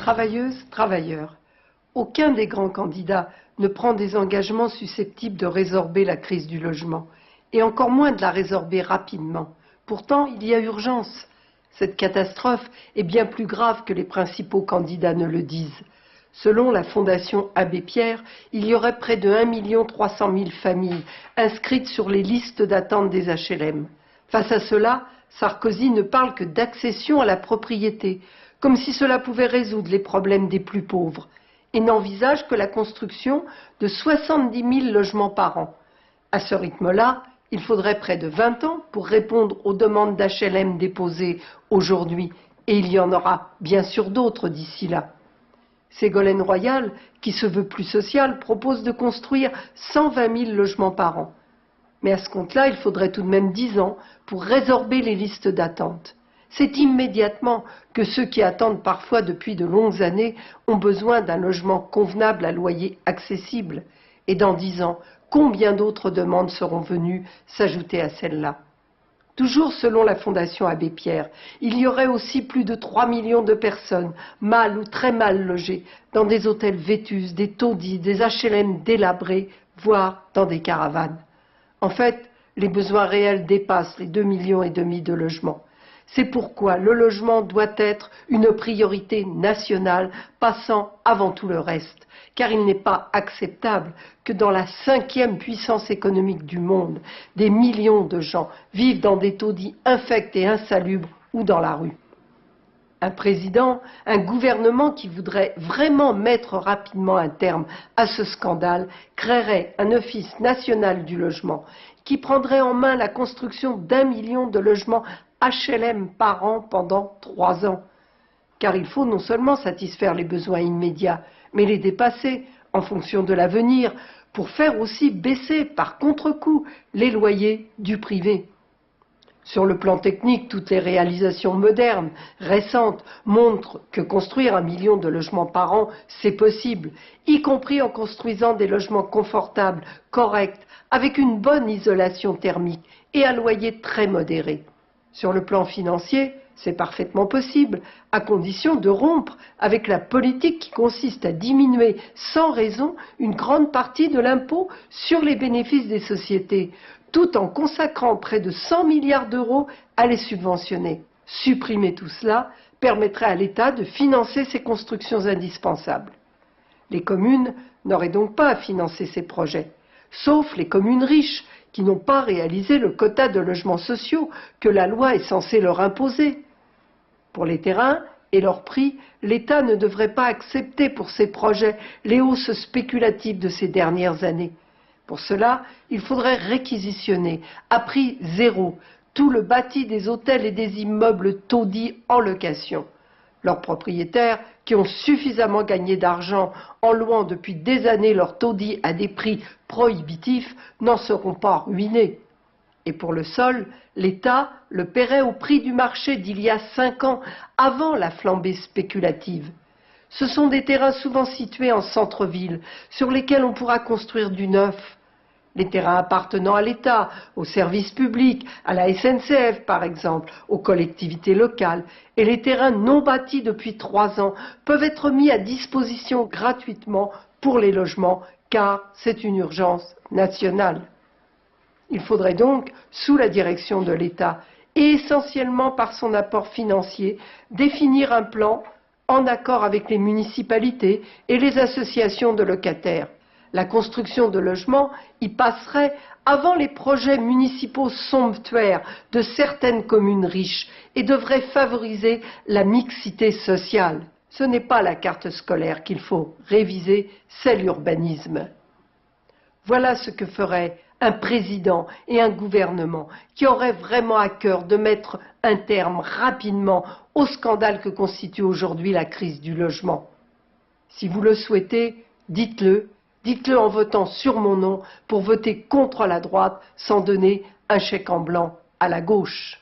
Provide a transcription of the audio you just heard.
Travailleuses, travailleurs, aucun des grands candidats ne prend des engagements susceptibles de résorber la crise du logement, et encore moins de la résorber rapidement. Pourtant, il y a urgence. Cette catastrophe est bien plus grave que les principaux candidats ne le disent. Selon la Fondation Abbé Pierre, il y aurait près de 1 300 000 familles inscrites sur les listes d'attente des HLM. Face à cela, Sarkozy ne parle que d'accession à la propriété, comme si cela pouvait résoudre les problèmes des plus pauvres, et n'envisage que la construction de 70 000 logements par an. À ce rythme-là, il faudrait près de 20 ans pour répondre aux demandes d'HLM déposées aujourd'hui, et il y en aura bien sûr d'autres d'ici là. Ségolène Royal, qui se veut plus sociale, propose de construire 120 000 logements par an. Mais à ce compte-là, il faudrait tout de même 10 ans pour résorber les listes d'attente. C'est immédiatement que ceux qui attendent parfois depuis de longues années ont besoin d'un logement convenable à loyer accessible. Et dans 10 ans, combien d'autres demandes seront venues s'ajouter à celles-là? Toujours selon la Fondation Abbé Pierre, il y aurait aussi plus de 3 millions de personnes, mal ou très mal logées, dans des hôtels vétus, des taudis, des HLM délabrés, voire dans des caravanes. En fait, les besoins réels dépassent les 2,5 millions de logements. C'est pourquoi le logement doit être une priorité nationale, passant avant tout le reste, car il n'est pas acceptable que dans la 5e puissance économique du monde, des millions de gens vivent dans des taudis infects et insalubres ou dans la rue. Un président, un gouvernement qui voudrait vraiment mettre rapidement un terme à ce scandale créerait un office national du logement qui prendrait en main la construction d'1 million de logements HLM par an pendant 3 ans. Car il faut non seulement satisfaire les besoins immédiats, mais les dépasser en fonction de l'avenir pour faire aussi baisser par contre-coup les loyers du privé. Sur le plan technique, toutes les réalisations modernes, récentes, montrent que construire 1 million de logements par an, c'est possible, y compris en construisant des logements confortables, corrects, avec une bonne isolation thermique et à loyer très modéré. Sur le plan financier, c'est parfaitement possible, à condition de rompre avec la politique qui consiste à diminuer sans raison une grande partie de l'impôt sur les bénéfices des sociétés, tout en consacrant près de 100 milliards d'euros à les subventionner. Supprimer tout cela permettrait à l'État de financer ces constructions indispensables. Les communes n'auraient donc pas à financer ces projets, sauf les communes riches, qui n'ont pas réalisé le quota de logements sociaux que la loi est censée leur imposer. Pour les terrains et leurs prix, l'État ne devrait pas accepter pour ces projets les hausses spéculatives de ces dernières années. Pour cela, il faudrait réquisitionner à prix zéro tout le bâti des hôtels et des immeubles taudis en location. Leurs propriétaires, qui ont suffisamment gagné d'argent en louant depuis des années leurs taudis à des prix prohibitifs, n'en seront pas ruinés. Et pour le sol, l'État le paierait au prix du marché d'il y a 5 ans, avant la flambée spéculative. Ce sont des terrains souvent situés en centre-ville, sur lesquels on pourra construire du neuf. Les terrains appartenant à l'État, aux services publics, à la SNCF par exemple, aux collectivités locales, et les terrains non bâtis depuis 3 ans peuvent être mis à disposition gratuitement pour les logements, car c'est une urgence nationale. Il faudrait donc, sous la direction de l'État, et essentiellement par son apport financier, définir un plan en accord avec les municipalités et les associations de locataires. La construction de logements y passerait avant les projets municipaux somptuaires de certaines communes riches et devrait favoriser la mixité sociale. Ce n'est pas la carte scolaire qu'il faut réviser, c'est l'urbanisme. Voilà ce que ferait un président et un gouvernement qui auraient vraiment à cœur de mettre un terme rapidement au scandale que constitue aujourd'hui la crise du logement. Si vous le souhaitez, dites-le. Dites-le en votant sur mon nom pour voter contre la droite sans donner un chèque en blanc à la gauche.